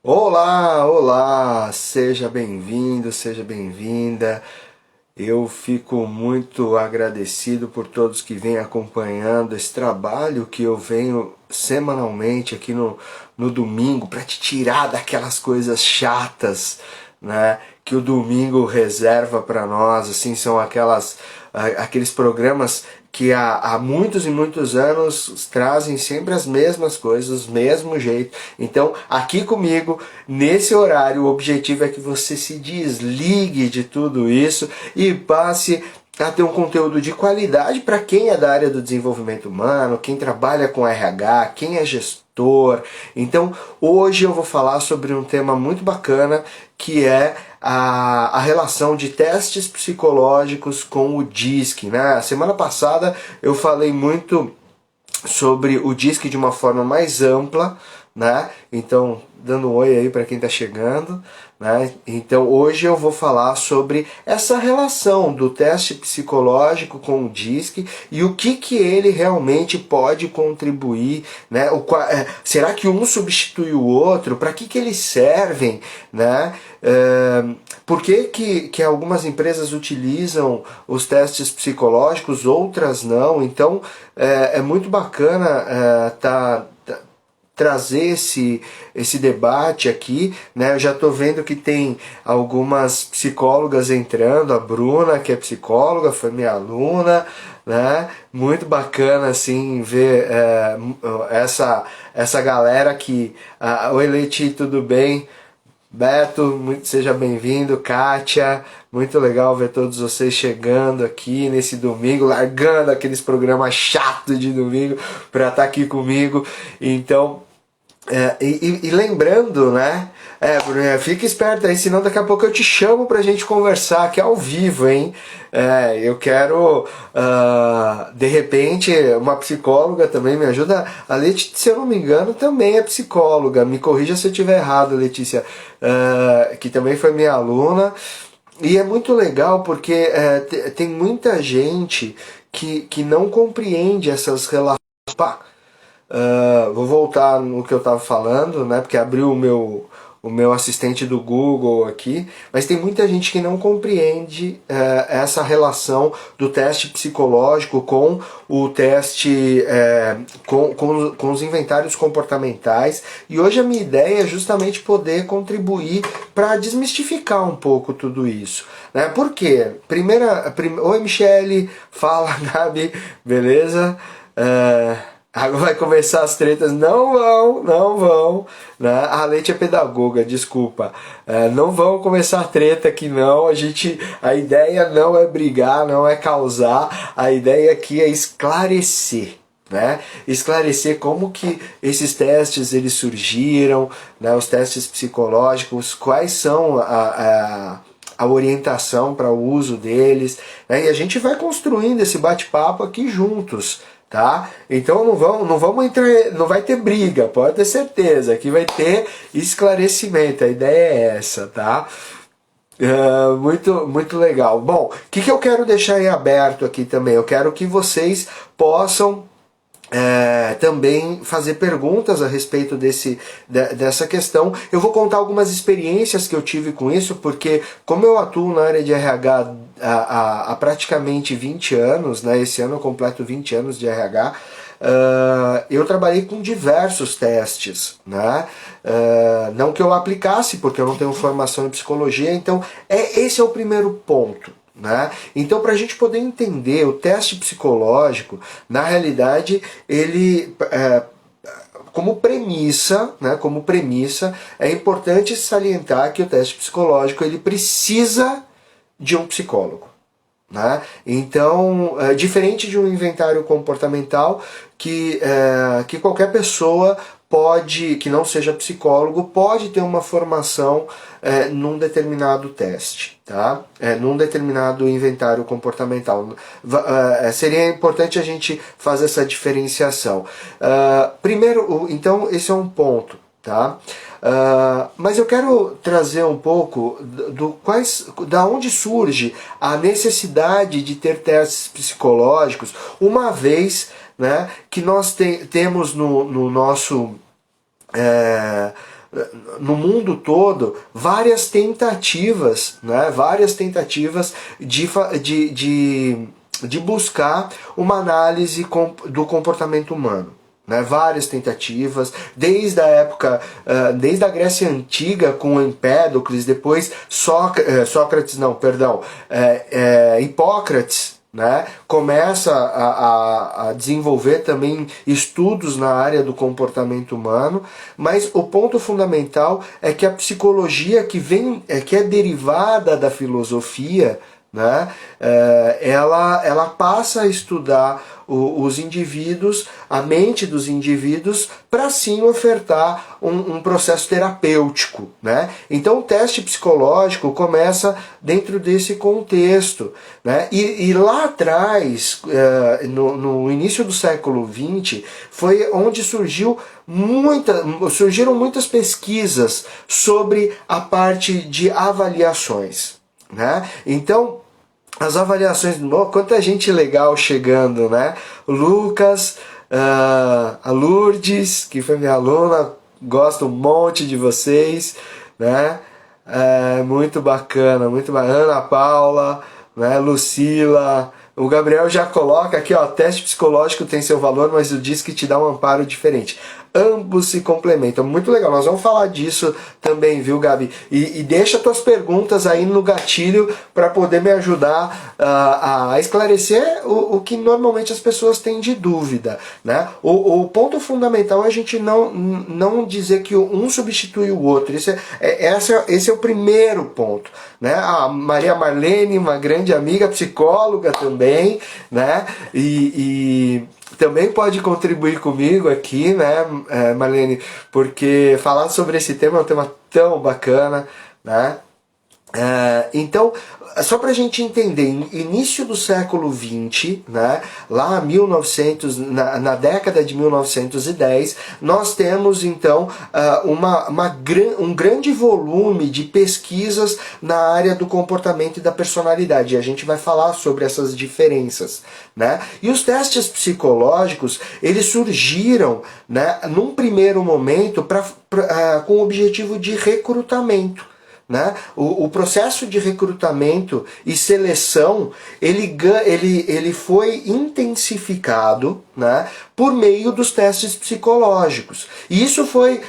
Olá, olá, seja bem-vindo, seja bem-vinda. Eu fico muito agradecido por todos que vêm acompanhando esse trabalho que eu venho semanalmente aqui no domingo para te tirar daquelas coisas chatas, né? Que o domingo reserva para nós, assim, são aqueles programas que há muitos e muitos anos trazem sempre as mesmas coisas, do mesmo jeito. Então, aqui comigo, nesse horário, o objetivo é que você se desligue de tudo isso e passe a ter um conteúdo de qualidade para quem é da área do desenvolvimento humano, quem trabalha com RH, quem é gestor. Então, hoje eu vou falar sobre um tema muito bacana que é a relação de testes psicológicos com o DISC, né? A semana passada eu falei muito sobre o DISC de uma forma mais ampla, né? Então, dando um oi aí para quem está chegando, né? Então, hoje eu vou falar sobre essa relação do teste psicológico com o DISC e o que ele realmente pode contribuir, né? Será que um substitui o outro? Para que eles servem, né? Por que algumas empresas utilizam os testes psicológicos, outras não? Então, é muito bacana trazer esse debate aqui, né? Eu já estou vendo que tem algumas psicólogas entrando, a Bruna, que é psicóloga, foi minha aluna, né? Muito bacana, assim, ver essa galera que... Oi, Leti, tudo bem? Beto, seja bem-vindo, Kátia, muito legal ver todos vocês chegando aqui nesse domingo, largando aqueles programas chatos de domingo para estar aqui comigo. Então, e lembrando, né? Bruno, fica esperto aí, senão daqui a pouco eu te chamo pra gente conversar aqui ao vivo, hein? Eu quero, de repente, uma psicóloga também me ajuda. A Letícia, se eu não me engano, também é psicóloga. Me corrija se eu estiver errado, Letícia, que também foi minha aluna. E é muito legal porque tem muita gente que não compreende essas relações. Vou voltar no que eu estava falando, né? Porque abriu o meu assistente do Google aqui, mas tem muita gente que não compreende essa relação do teste psicológico com o teste com os inventários comportamentais. E hoje a minha ideia é justamente poder contribuir para desmistificar um pouco tudo isso. Né? Por quê? Oi, Michele, fala, Gabi, beleza? Agora vai começar as tretas, não vão, né? A Leite é pedagoga, desculpa, não vão começar treta aqui não, a ideia não é brigar, não é causar, a ideia aqui é esclarecer, né? Esclarecer como que esses testes eles surgiram, né? Os testes psicológicos, quais são a orientação para o uso deles, né? E a gente vai construindo esse bate-papo aqui juntos. Tá? Então não vamos entrar, não vai ter briga, pode ter certeza, aqui vai ter esclarecimento, a ideia é essa, tá? Muito legal. Bom, o que eu quero deixar em aberto aqui também? Eu quero que vocês possam também fazer perguntas a respeito dessa questão. Eu vou contar algumas experiências que eu tive com isso, porque como eu atuo na área de RH há praticamente 20 anos, né, esse ano eu completo 20 anos de RH, eu trabalhei com diversos testes, né? Não que eu aplicasse, porque eu não tenho formação em psicologia, então esse é o primeiro ponto. Né? Então, para a gente poder entender o teste psicológico, na realidade, ele como premissa, né, é importante salientar que o teste psicológico ele precisa de um psicólogo. Né? Então, diferente de um inventário comportamental que qualquer pessoa pode, que não seja psicólogo, pode ter uma formação num determinado teste, tá? Num determinado inventário comportamental. Seria importante a gente fazer essa diferenciação. Primeiro, então, esse é um ponto. Tá? Mas eu quero trazer um pouco da onde surge a necessidade de ter testes psicológicos, uma vez, né, que nós temos no nosso no mundo todo várias tentativas, né, várias tentativas de buscar uma análise do comportamento humano. Né, várias tentativas, desde a época, desde a Grécia Antiga com Empédocles, depois Hipócrates, né, começa a desenvolver também estudos na área do comportamento humano, mas o ponto fundamental é que a psicologia que é derivada da filosofia, né, ela passa a estudar os indivíduos, a mente dos indivíduos, para sim ofertar um processo terapêutico, né? Então o teste psicológico começa dentro desse contexto, né? E lá atrás, no início do século XX, foi onde surgiram muitas pesquisas sobre a parte de avaliações, né? Então, as avaliações, quanta gente legal chegando, né? O Lucas, a Lourdes, que foi minha aluna, gosto um monte de vocês, né? Muito bacana, muito bacana. Ana Paula, né? Lucila, o Gabriel já coloca aqui, ó, teste psicológico tem seu valor, mas o diz que te dá um amparo diferente. Ambos se complementam. Muito legal, nós vamos falar disso também, viu, Gabi? E deixa tuas perguntas aí no gatilho para poder me ajudar a esclarecer o que normalmente as pessoas têm de dúvida, né? O ponto fundamental é a gente não dizer que um substitui o outro. Esse é o primeiro ponto, né? A Maria Marlene, uma grande amiga, psicóloga também, né? E também pode contribuir comigo aqui, né, Marlene, porque falar sobre esse tema é um tema tão bacana, né? Então, só para a gente entender, início do século XX, né, lá 1900, na década de 1910, nós temos então um grande volume de pesquisas na área do comportamento e da personalidade. E a gente vai falar sobre essas diferenças, né? E os testes psicológicos, eles surgiram, né, num primeiro momento com o objetivo de recrutamento. Né? O processo de recrutamento e seleção ele foi intensificado, né, por meio dos testes psicológicos. E isso foi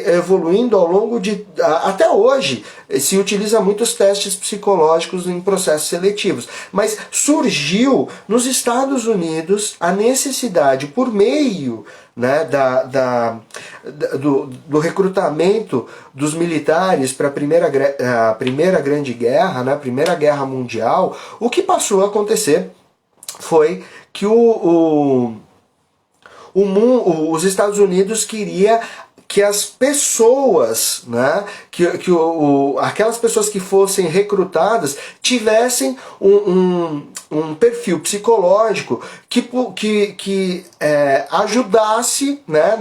evoluindo ao longo de... Até hoje se utiliza muitos testes psicológicos em processos seletivos. Mas surgiu nos Estados Unidos a necessidade, por meio, né, do recrutamento dos militares para a primeira Grande Guerra, né, a Primeira Guerra Mundial. O que passou a acontecer foi que os Estados Unidos queria que as pessoas, né, aquelas pessoas que fossem recrutadas tivessem um perfil psicológico que ajudasse, né,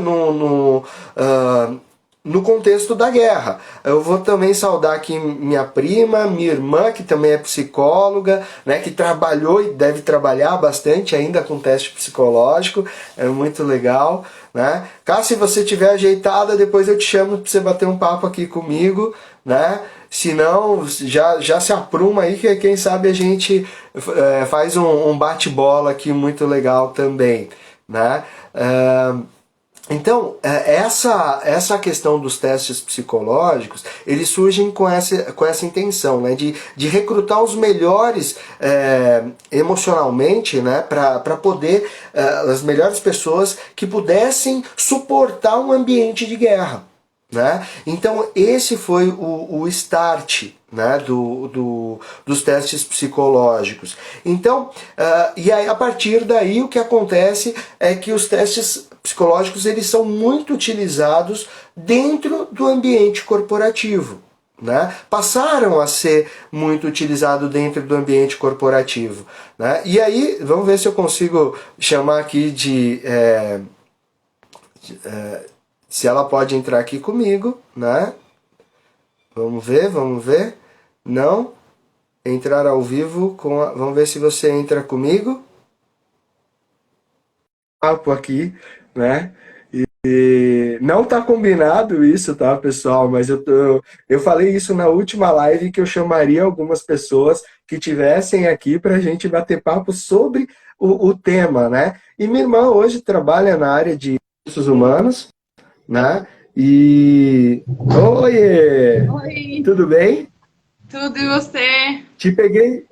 no contexto da guerra. Eu vou também saudar aqui minha prima, minha irmã, que também é psicóloga, né, que trabalhou e deve trabalhar bastante ainda com teste psicológico, é muito legal, né? Caso se você tiver ajeitada, depois eu te chamo para você bater um papo aqui comigo, né? Se não, já se apruma aí, que quem sabe a gente faz um bate-bola aqui muito legal também, né? Então, essa questão dos testes psicológicos, eles surgem com essa intenção, né, de recrutar os melhores emocionalmente, né, para poder, as melhores pessoas que pudessem suportar um ambiente de guerra. Né? Então esse foi o start, né, dos testes psicológicos. Então, e aí a partir daí o que acontece é que os testes psicológicos eles são muito utilizados dentro do ambiente corporativo. Né? Passaram a ser muito utilizados dentro do ambiente corporativo. Né? E aí, vamos ver se eu consigo chamar aqui se ela pode entrar aqui comigo, né? Vamos ver. Não? Entrar ao vivo com a... Vamos ver se você entra comigo. Papo aqui, né? Não tá combinado isso, tá, pessoal? Mas eu falei isso na última live que eu chamaria algumas pessoas que tivessem aqui para a gente bater papo sobre o tema, né? E minha irmã hoje trabalha na área de recursos humanos, né? E. Oi! Oi, Tudo bem? tudo e você? Te peguei.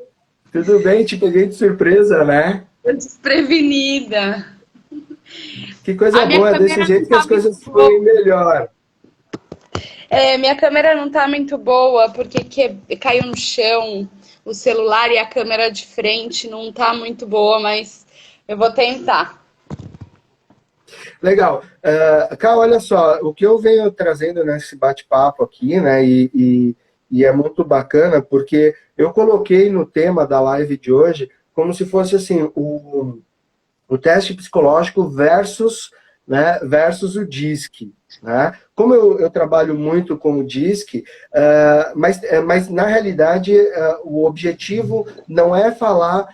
Tudo bem, te peguei de surpresa, né? Tô desprevenida. Que coisa A minha boa, é desse câmera não jeito que tá as muito coisas fluem boa. melhor. Minha câmera não tá muito boa porque caiu no chão o celular e a câmera de frente não tá muito boa, mas eu vou tentar. Legal. Cá, olha só, o que eu venho trazendo nesse bate-papo aqui, né, e é muito bacana, porque eu coloquei no tema da live de hoje como se fosse assim, o teste psicológico versus, né, versus o DISC. Né? Como eu trabalho muito com o DISC, mas na realidade o objetivo não é falar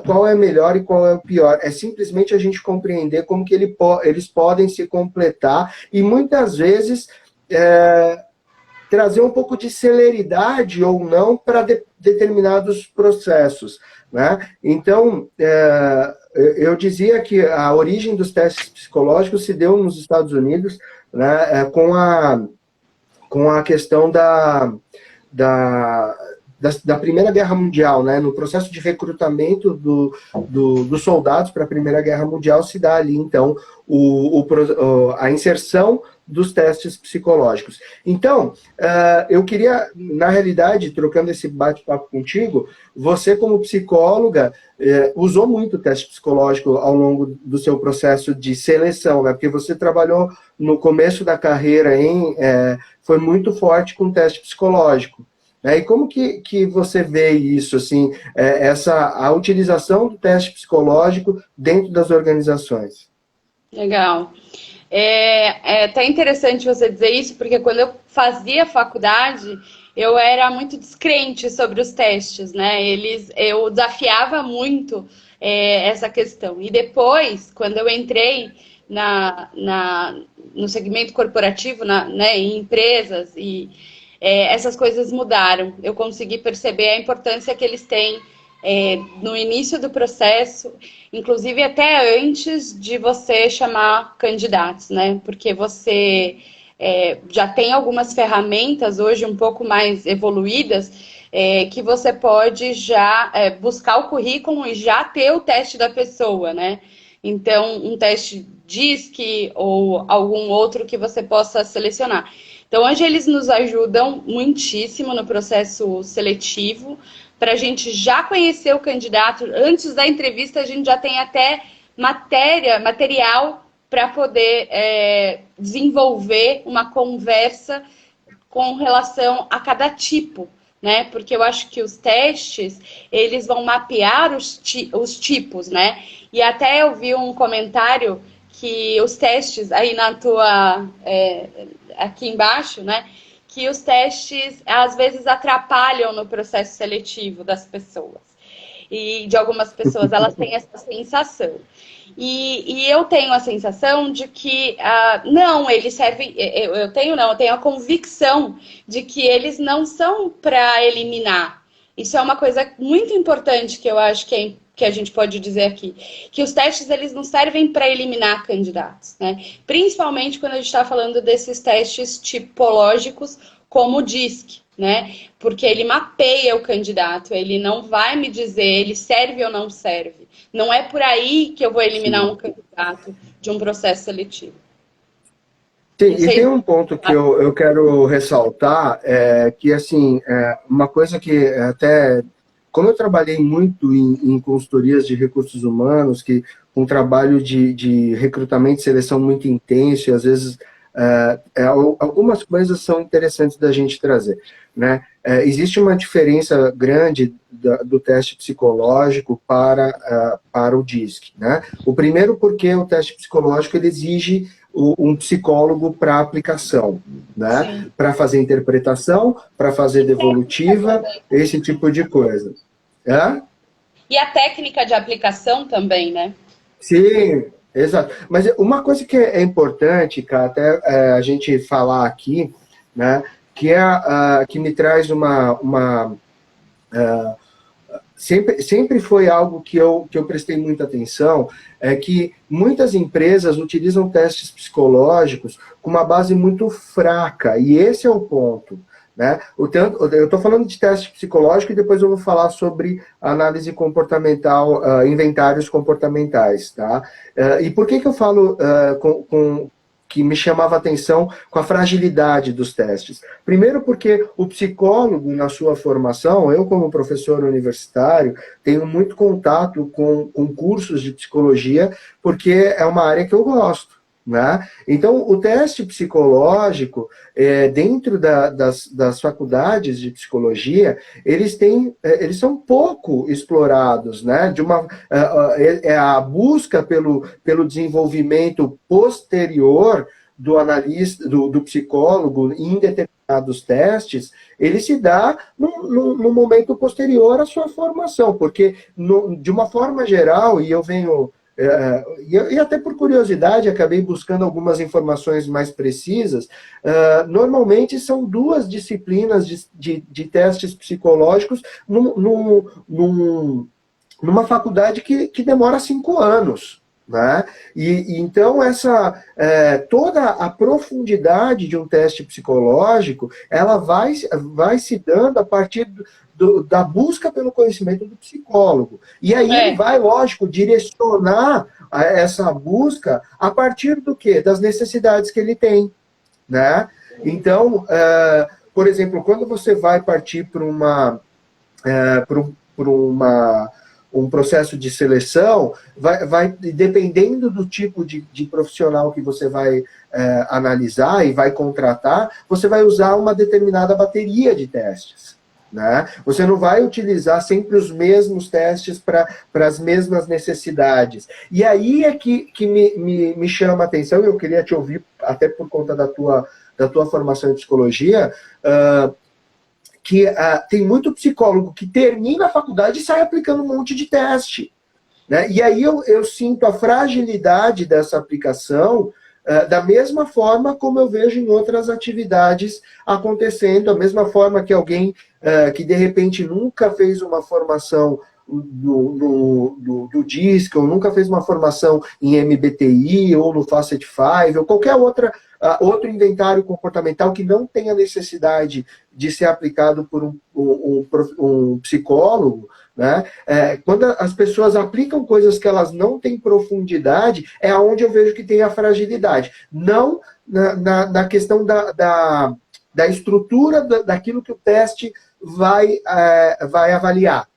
qual é melhor e qual é o pior, é simplesmente a gente compreender como que eles podem se completar e muitas vezes trazer um pouco de celeridade ou não para determinados processos. Né? Então, eu dizia que a origem dos testes psicológicos se deu nos Estados Unidos, né, com a questão da, da Primeira Guerra Mundial, né? No processo de recrutamento dos soldados para a Primeira Guerra Mundial se dá ali, então, a inserção dos testes psicológicos. Então, eu queria, na realidade, trocando esse bate-papo contigo, você como psicóloga usou muito o teste psicológico ao longo do seu processo de seleção, né? Porque você trabalhou no começo da carreira foi muito forte com o teste psicológico. E como que você vê isso, assim, a utilização do teste psicológico dentro das organizações? Legal. É até interessante você dizer isso, porque quando eu fazia faculdade, eu era muito descrente sobre os testes, né? Eu desafiava muito essa questão. E depois, quando eu entrei no segmento corporativo, né, em empresas, essas coisas mudaram. Eu consegui perceber a importância que eles têm no início do processo, inclusive até antes de você chamar candidatos, né? Porque você já tem algumas ferramentas hoje um pouco mais evoluídas que você pode já buscar o currículo e já ter o teste da pessoa, né? Então, um teste DISC ou algum outro que você possa selecionar. Então, hoje eles nos ajudam muitíssimo no processo seletivo, para a gente já conhecer o candidato. Antes da entrevista, a gente já tem até material para poder desenvolver uma conversa com relação a cada tipo, né? Porque eu acho que os testes, eles vão mapear os tipos, né? E até eu vi um comentário que os testes aí aqui embaixo, né? Que os testes às vezes atrapalham no processo seletivo das pessoas. E de algumas pessoas, elas têm essa sensação. E eu tenho a sensação de que não, eles servem. Eu tenho a convicção de que eles não são para eliminar. Isso é uma coisa muito importante que eu acho que a gente pode dizer aqui, que os testes eles não servem para eliminar candidatos, né? Principalmente quando a gente está falando desses testes tipológicos, como o DISC, né? Porque ele mapeia o candidato, ele não vai me dizer ele serve ou não serve. Não é por aí que eu vou eliminar um Sim. candidato de um processo seletivo. Sim, Não e tem sei. um ponto que eu quero ressaltar, que assim, uma coisa que até, como eu trabalhei muito em consultorias de recursos humanos, que um trabalho de recrutamento e seleção muito intenso, e às vezes algumas coisas são interessantes da gente trazer, né? Existe uma diferença grande do teste psicológico para o DISC, né? O primeiro porque o teste psicológico ele exige um psicólogo para aplicação, né? Sim. Para fazer interpretação, para fazer devolutiva, Também. esse tipo de coisa. É? E a técnica de aplicação também, né? Sim, Exato. Mas uma coisa que é importante, cara, até a gente falar aqui, né, que que me traz sempre foi algo que eu prestei muita atenção, é que muitas empresas utilizam testes psicológicos com uma base muito fraca, e esse é o ponto. Né? Eu estou falando de teste psicológico e depois eu vou falar sobre análise comportamental, inventários comportamentais. Tá? E por que eu falo que me chamava a atenção com a fragilidade dos testes? Primeiro porque o psicólogo, na sua formação, eu como professor universitário, tenho muito contato com cursos de psicologia, porque é uma área que eu gosto. Né? Então, o teste psicológico, dentro das faculdades de psicologia, eles são pouco explorados. Né? A busca pelo desenvolvimento posterior do analista, do psicólogo em determinados testes, ele se dá no momento posterior à sua formação, porque, de uma forma geral, e eu venho... e até por curiosidade, acabei buscando algumas informações mais precisas. Normalmente são duas disciplinas de testes psicológicos numa faculdade que demora 5 anos. Né? E então toda a profundidade de um teste psicológico, ela vai se dando a partir da busca pelo conhecimento do psicólogo. E aí ele vai, lógico, direcionar essa busca a partir do quê? Das necessidades que ele tem. Né? Então, por exemplo, quando você vai partir para um processo de seleção, vai dependendo do tipo de profissional que você vai analisar e vai contratar, você vai usar uma determinada bateria de testes. Né? Você não vai utilizar sempre os mesmos testes para as mesmas necessidades. E aí é que me chama a atenção, e eu queria te ouvir, até por conta da tua formação em psicologia, que tem muito psicólogo que termina a faculdade e sai aplicando um monte de teste. Né? E aí eu sinto a fragilidade dessa aplicação da mesma forma como eu vejo em outras atividades acontecendo, da mesma forma que alguém que de repente nunca fez uma formação do DISC, ou nunca fez uma formação em MBTI, ou no Facet 5, ou qualquer outro inventário comportamental que não tenha necessidade de ser aplicado por um psicólogo, né? Quando as pessoas aplicam coisas que elas não têm profundidade, é onde eu vejo que tem a fragilidade. Não na questão da estrutura daquilo que o teste vai avaliar.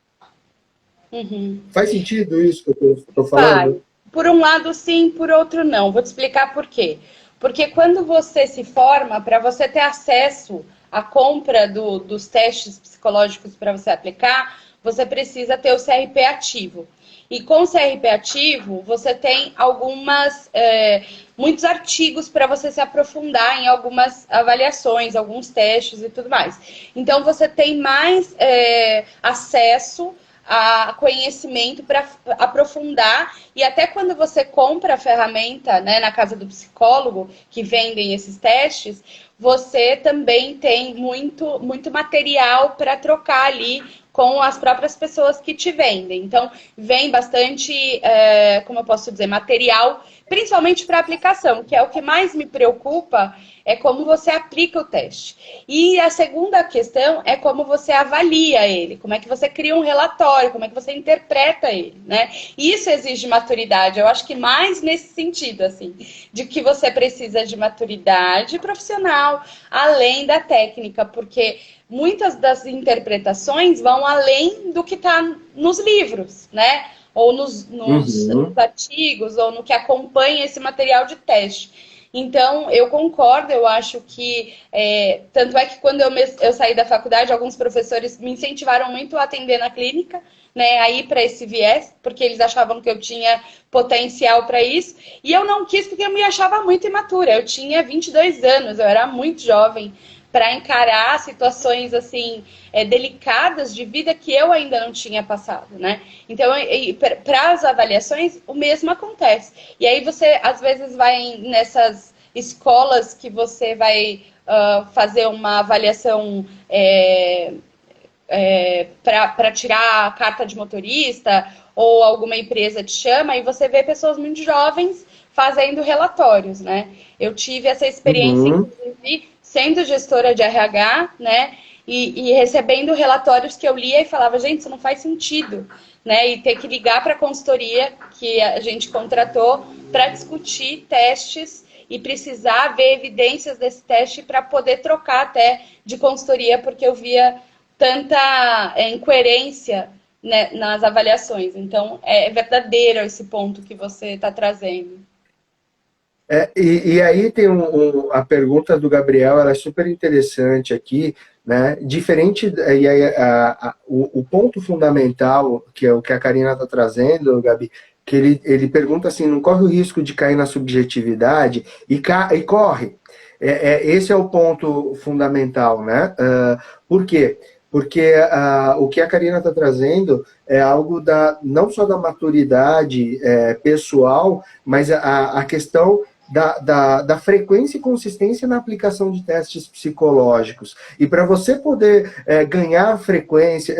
Uhum. Faz sentido isso que eu estou falando? Vai. Por um lado sim, por outro não. Vou te explicar por quê. Porque quando você se forma, para você ter acesso à compra dos testes psicológicos para você aplicar, você precisa ter o CRP ativo. E com o CRP ativo, você tem muitos artigos para você se aprofundar em algumas avaliações, alguns testes e tudo mais. Então, você tem mais acesso a conhecimento para aprofundar, e até quando você compra a ferramenta, né, na casa do psicólogo, que vendem esses testes, você também tem muito material para trocar ali com as próprias pessoas que te vendem. Então, vem bastante, como eu posso dizer, material, principalmente para aplicação, que é o que mais me preocupa, é como você aplica o teste. E a segunda questão é como você avalia ele, como é que você cria um relatório, como é que você interpreta ele, né? Isso exige maturidade, eu acho que mais nesse sentido, assim, de que você precisa de maturidade profissional, além da técnica, porque muitas das interpretações vão além do que está nos livros, né? Ou nos artigos, ou no que acompanha esse material de teste. Então, eu concordo, eu acho que... tanto é que quando eu saí da faculdade, alguns professores me incentivaram muito a atender na clínica, né, a ir para esse viés, porque eles achavam que eu tinha potencial para isso. E eu não quis porque eu me achava muito imatura. Eu tinha 22 anos, eu era muito jovem para encarar situações assim delicadas de vida que eu ainda não tinha passado, né? Então, para as avaliações, o mesmo acontece. E aí você, às vezes, vai nessas escolas que você vai fazer uma avaliação para tirar a carta de motorista, ou alguma empresa te chama, e você vê pessoas muito jovens fazendo relatórios, né? Eu tive essa experiência, inclusive, sendo gestora de RH, né? E recebendo relatórios que eu lia e falava, gente, isso não faz sentido, né? E ter que ligar para a consultoria que a gente contratou para discutir testes e precisar ver evidências desse teste para poder trocar até de consultoria, porque eu via tanta incoerência, né, nas avaliações. Então, é verdadeiro esse ponto que você está trazendo. E aí tem a pergunta do Gabriel, ela é super interessante aqui, né? Diferente, e aí, o ponto fundamental, que é o que a Karina está trazendo, Gabi, que ele pergunta assim, não corre o risco de cair na subjetividade? E corre. Esse é o ponto fundamental, né? Por quê? Porque o que a Karina está trazendo é algo não só da maturidade pessoal, mas a questão da frequência e consistência na aplicação de testes psicológicos. E para você poder ganhar frequência,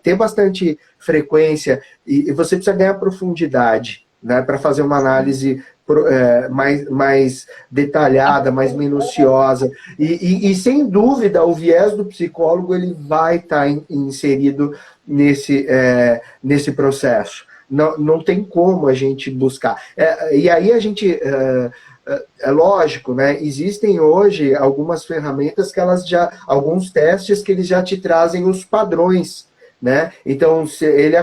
ter bastante frequência, e você precisa ganhar profundidade, né, para fazer uma análise mais detalhada, mais minuciosa. E sem dúvida, o viés do psicólogo ele vai estar inserido nesse processo. Não tem como a gente buscar. E aí a gente... É lógico, né? Existem hoje algumas ferramentas que alguns testes que eles já te trazem os padrões, né? Então, se ele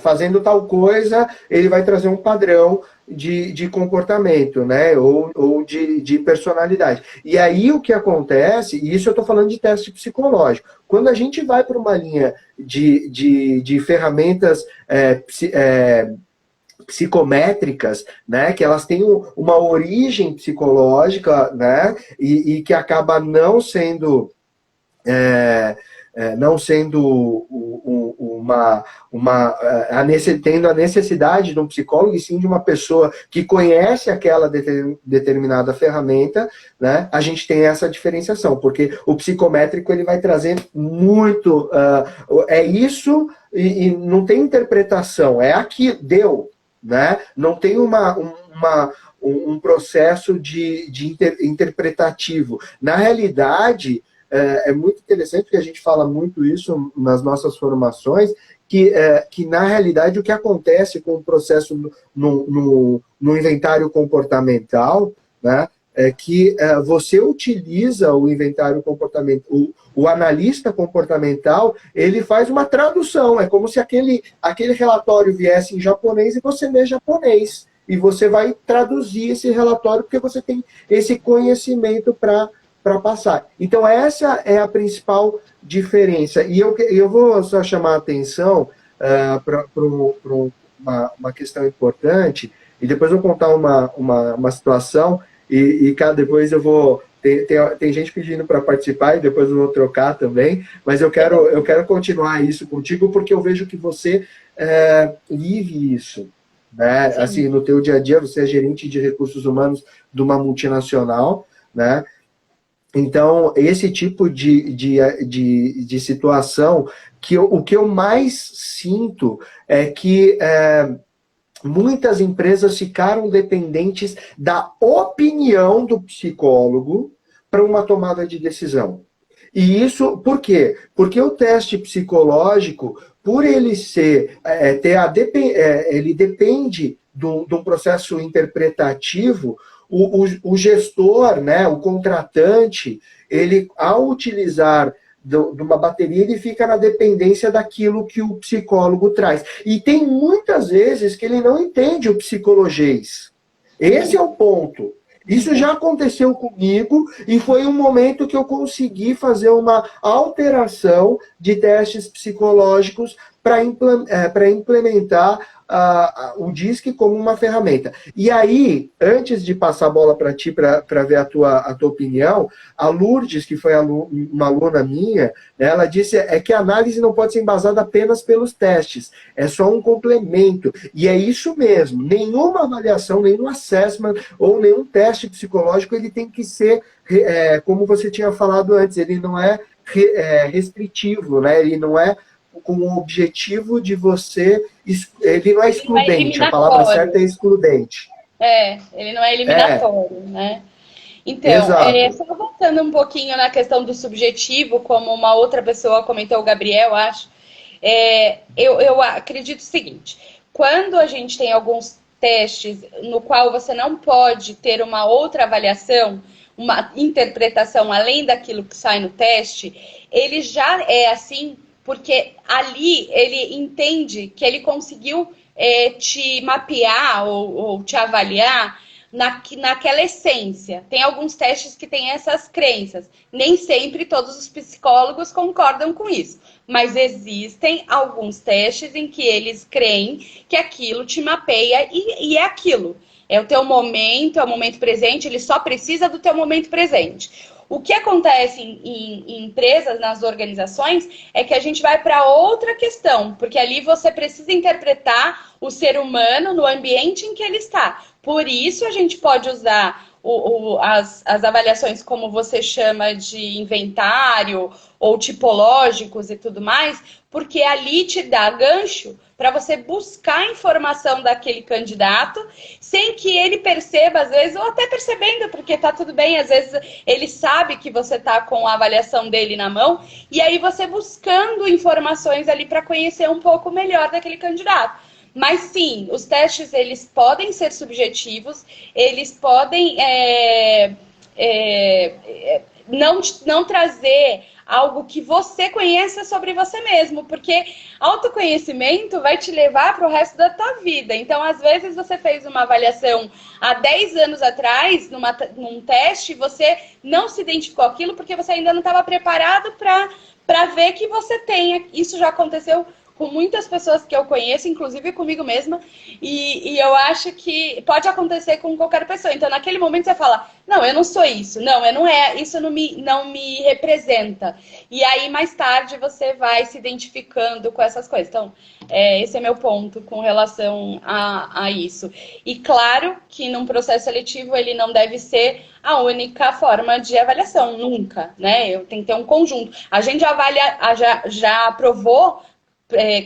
fazendo tal coisa, ele vai trazer um padrão de comportamento, né? Ou de personalidade. E aí o que acontece, e isso eu estou falando de teste psicológico, quando a gente vai para uma linha de ferramentas psicométricas, né, que elas têm uma origem psicológica, né, e que acaba não sendo tendo a necessidade de um psicólogo, e sim de uma pessoa que conhece aquela determinada ferramenta, né? A gente tem essa diferenciação, porque o psicométrico ele vai trazer muito, isso, e não tem interpretação, é aqui, deu, né? Não tem um processo interpretativo. Na realidade, é muito interessante, porque a gente fala muito isso nas nossas formações, que na realidade o que acontece com o processo no inventário comportamental, né, é que você utiliza o inventário comportamental, o analista comportamental, ele faz uma tradução, é como se aquele relatório viesse em japonês e você lê japonês, e você vai traduzir esse relatório porque você tem esse conhecimento para passar. Então, essa é a principal diferença. E eu vou só chamar a atenção para uma questão importante, e depois eu vou contar uma situação, e depois eu vou... Tem gente pedindo para participar, e depois eu vou trocar também, mas eu quero continuar isso contigo, porque eu vejo que você vive isso. Né? Assim, no teu dia a dia, você é gerente de recursos humanos de uma multinacional, né? Então, esse tipo de situação, o que eu mais sinto é que muitas empresas ficaram dependentes da opinião do psicólogo para uma tomada de decisão. E isso, por quê? Porque o teste psicológico, por ele ele depende de um processo interpretativo. O gestor, né, o contratante, ele, ao utilizar de uma bateria, ele fica na dependência daquilo que o psicólogo traz. E tem muitas vezes que ele não entende o psicologês. Esse é o ponto. Isso já aconteceu comigo, e foi um momento que eu consegui fazer uma alteração de testes psicológicos para implementar o DISC como uma ferramenta. E aí, antes de passar a bola para ti, para ver a tua opinião, a Lourdes, que foi uma aluna minha, né, ela disse que a análise não pode ser embasada apenas pelos testes, é só um complemento. E é isso mesmo, nenhuma avaliação, nenhum assessment ou nenhum teste psicológico, ele tem que ser, como você tinha falado antes, ele não é restritivo, né? Ele não é com o objetivo de você... Ele não é excludente, a palavra certa é excludente. Ele não é eliminatório, né? Então, só voltando um pouquinho na questão do subjetivo, como uma outra pessoa comentou, o Gabriel, acho, eu acredito o seguinte, quando a gente tem alguns testes no qual você não pode ter uma outra avaliação, uma interpretação além daquilo que sai no teste, ele já é assim, porque ali ele entende que ele conseguiu te mapear ou te avaliar naquela essência. Tem alguns testes que têm essas crenças. Nem sempre todos os psicólogos concordam com isso. Mas existem alguns testes em que eles creem que aquilo te mapeia e é aquilo. É o teu momento, é o momento presente, ele só precisa do teu momento presente. O que acontece em empresas, nas organizações, é que a gente vai para outra questão, porque ali você precisa interpretar o ser humano no ambiente em que ele está. Por isso a gente pode usar as avaliações, como você chama, de inventário ou tipológicos e tudo mais, porque ali te dá gancho para você buscar informação daquele candidato sem que ele perceba, às vezes, ou até percebendo, porque tá tudo bem, às vezes ele sabe que você tá com a avaliação dele na mão, e aí você buscando informações ali para conhecer um pouco melhor daquele candidato. Mas sim, os testes eles podem ser subjetivos, eles podem não trazer algo que você conheça sobre você mesmo, porque autoconhecimento vai te levar para o resto da tua vida. Então, às vezes, você fez uma avaliação há 10 anos atrás, num teste, você não se identificou aquilo porque você ainda não estava preparado para ver que você tem. Isso já aconteceu com muitas pessoas que eu conheço, inclusive comigo mesma, e eu acho que pode acontecer com qualquer pessoa. Então, naquele momento, você fala, não, eu não sou isso, isso não me representa. E aí, mais tarde, você vai se identificando com essas coisas. Então, esse é meu ponto com relação a isso. E claro que num processo seletivo, ele não deve ser a única forma de avaliação, nunca, né? Eu tenho que ter um conjunto. A gente já aprovou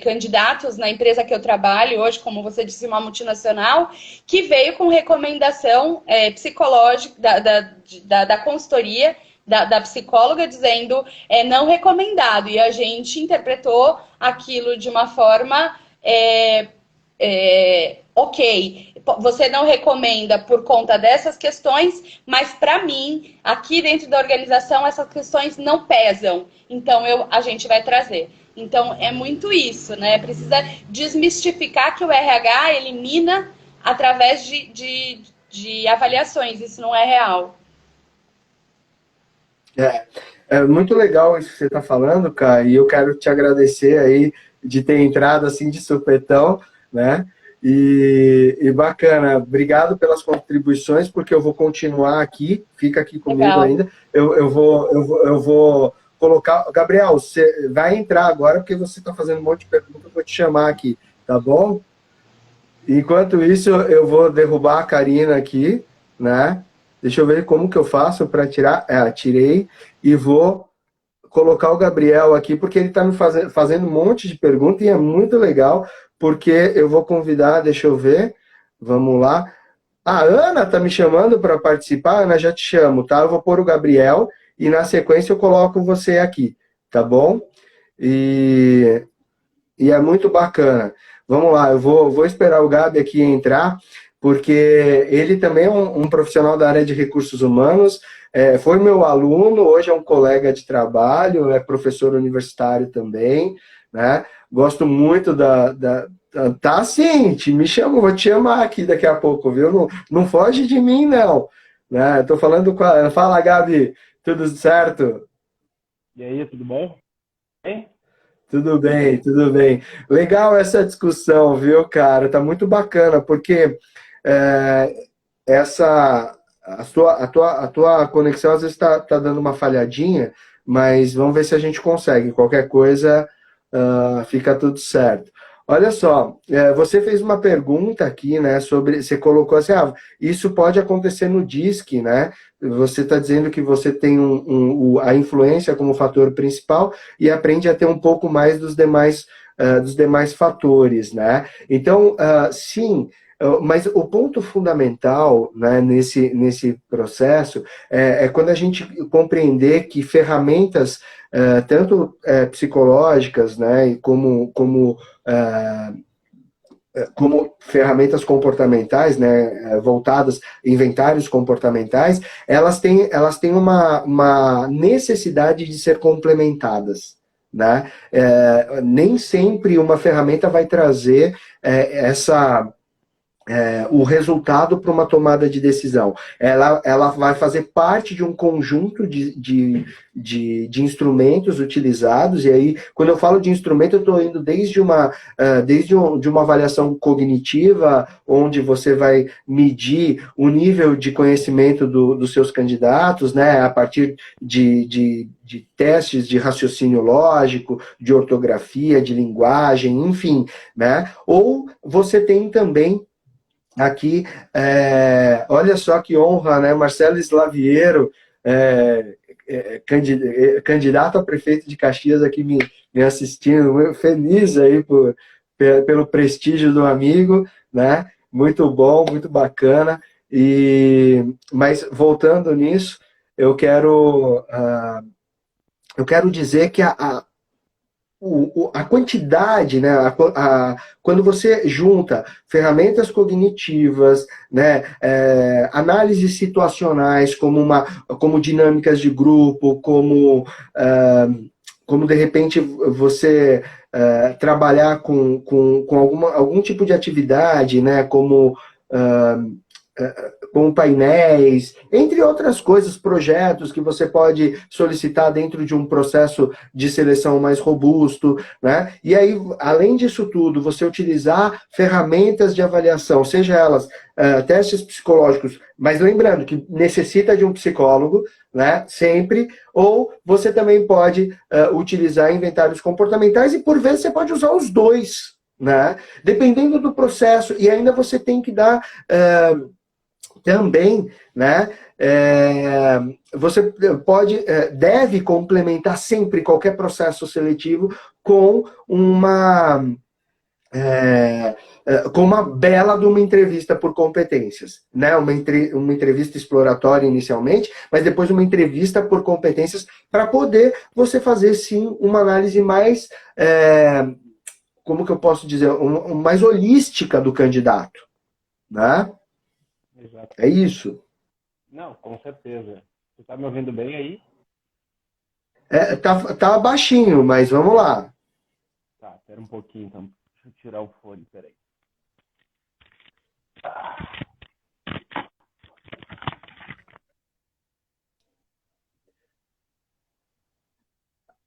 candidatos na empresa que eu trabalho hoje, como você disse, uma multinacional, que veio com recomendação psicológica da consultoria, da psicóloga, dizendo não recomendado. E a gente interpretou aquilo de uma forma ok, você não recomenda por conta dessas questões, mas para mim, aqui dentro da organização, essas questões não pesam. Então, a gente vai trazer. Então, é muito isso, né? Precisa desmistificar que o RH elimina através de avaliações. Isso não é real. É muito legal isso que você está falando, cara, e eu quero te agradecer aí de ter entrado assim de supetão, né? E bacana, obrigado pelas contribuições, porque eu vou continuar aqui, fica aqui comigo legal. Ainda. Eu vou colocar... Gabriel, você vai entrar agora, porque você está fazendo um monte de perguntas, eu vou te chamar aqui, tá bom? Enquanto isso, eu vou derrubar a Karina aqui, né? Deixa eu ver como que eu faço para tirar. Tirei e vou colocar o Gabriel aqui, porque ele está me fazendo um monte de perguntas e é muito legal, porque eu vou convidar, deixa eu ver, vamos lá. A Ana está me chamando para participar, Ana, já te chamo, tá? Eu vou pôr o Gabriel e na sequência eu coloco você aqui, tá bom? E é muito bacana. Vamos lá, eu vou esperar o Gabi aqui entrar, porque ele também é um profissional da área de recursos humanos, foi meu aluno, hoje é um colega de trabalho, é professor universitário também, né? Gosto muito Tá sim, me chama, vou te chamar aqui daqui a pouco, viu? Não foge de mim, não. Né? Tô falando com a... Fala, Gabi, tudo certo? E aí, tudo bom? Hein? Tudo bem, tudo bem. Legal essa discussão, viu, cara? Tá muito bacana, porque é, essa a tua conexão às vezes tá dando uma falhadinha, mas vamos ver se a gente consegue. Qualquer coisa, fica tudo certo. Olha só, você fez uma pergunta aqui, né, sobre, você colocou assim, isso pode acontecer no DISC, né? Você está dizendo que você tem a influência como fator principal e aprende a ter um pouco mais dos demais fatores, né? Então, sim, mas o ponto fundamental, né, nesse processo é quando a gente compreender que ferramentas, tanto psicológicas, né, e eh, como ferramentas comportamentais, né, voltadas, inventários comportamentais, elas têm uma necessidade de ser complementadas. Né? Nem sempre uma ferramenta vai trazer o resultado para uma tomada de decisão. Ela vai fazer parte de um conjunto de instrumentos utilizados, e aí, quando eu falo de instrumento, eu estou indo desde uma avaliação cognitiva, onde você vai medir o nível de conhecimento dos seus candidatos, né, a partir de testes de raciocínio lógico, de ortografia, de linguagem, enfim, né? Ou você tem também aqui, olha só que honra, né? Marcelo Slaviero, candidato a prefeito de Caxias, aqui me assistindo, feliz aí pelo prestígio do amigo, né? Muito bom, muito bacana. Mas voltando nisso, eu quero dizer que a quantidade, né, quando você junta ferramentas cognitivas, né, análises situacionais, como dinâmicas de grupo, como de repente você trabalhar com algum tipo de atividade, né, com painéis, entre outras coisas, projetos que você pode solicitar dentro de um processo de seleção mais robusto, né? E aí, além disso tudo, você utilizar ferramentas de avaliação, seja elas testes psicológicos, mas lembrando que necessita de um psicólogo, né? Sempre, ou você também pode utilizar inventários comportamentais e por vezes você pode usar os dois, né? Dependendo do processo, e ainda você tem que dar também, né, você deve complementar sempre qualquer processo seletivo com uma bela de uma entrevista por competências, né? Uma entrevista exploratória inicialmente, mas depois uma entrevista por competências para poder você fazer, sim, uma análise mais, como que eu posso dizer, mais holística do candidato, né? Exato. É isso. Não, com certeza. Você está me ouvindo bem aí? Tá baixinho, mas vamos lá. Tá, espera um pouquinho então. Deixa eu tirar o fone, peraí.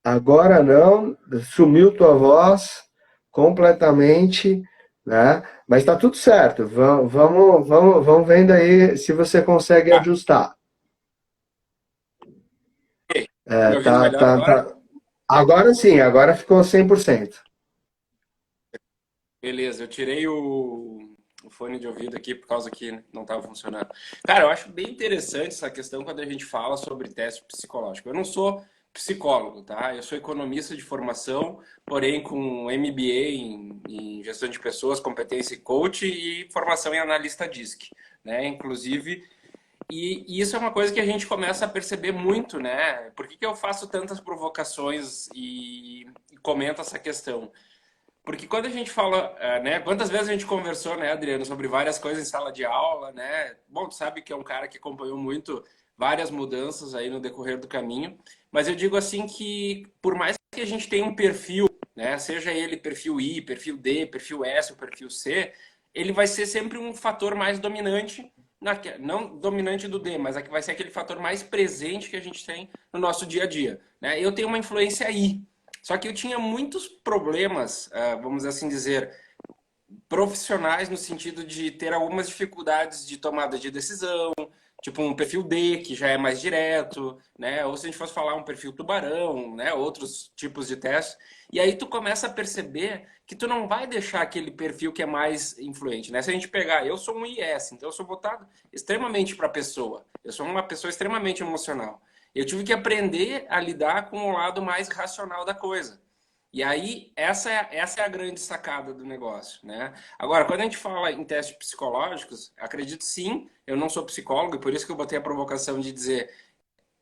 Agora não, sumiu tua voz completamente, né? Mas tá tudo certo. Vamos vendo aí se você consegue Tá, ajustar. tá me ouvindo Tá, melhor tá, agora? tá. Agora sim, agora ficou 100%. Beleza, eu tirei o fone de ouvido aqui por causa que não estava funcionando. Cara, eu acho bem interessante essa questão quando a gente fala sobre teste psicológico. Eu não sou psicólogo, tá? Eu sou economista de formação, porém com MBA em gestão de pessoas, competência e coach e formação em analista DISC, né? Inclusive, e isso é uma coisa que a gente começa a perceber muito, né? Por que que eu faço tantas provocações e comento essa questão? Porque quando a gente fala, né, quantas vezes a gente conversou, né, Adriano, sobre várias coisas em sala de aula, né? Bom, tu sabe que é um cara que acompanhou muito várias mudanças aí no decorrer do caminho, mas eu digo assim que por mais que a gente tenha um perfil, né, seja ele perfil I, perfil D, perfil S ou perfil C, ele vai ser sempre um fator mais dominante, não dominante do D, mas vai ser aquele fator mais presente que a gente tem no nosso dia a dia, né? Eu tenho uma influência I, Só que eu tinha muitos problemas, vamos assim dizer, profissionais no sentido de ter algumas dificuldades de tomada de decisão, tipo um perfil D, que já é mais direto, né? Ou se a gente fosse falar um perfil tubarão, né? Outros tipos de testes. E aí tu começa a perceber que tu não vai deixar aquele perfil que é mais influente, né? Se a gente pegar, eu sou um IS, então eu sou voltado extremamente para a pessoa. Eu sou uma pessoa extremamente emocional. Eu tive que aprender a lidar com o lado mais racional da coisa. E aí, essa é a grande sacada do negócio, né? Agora, quando a gente fala em testes psicológicos, acredito sim, eu não sou psicólogo, e por isso que eu botei a provocação de dizer,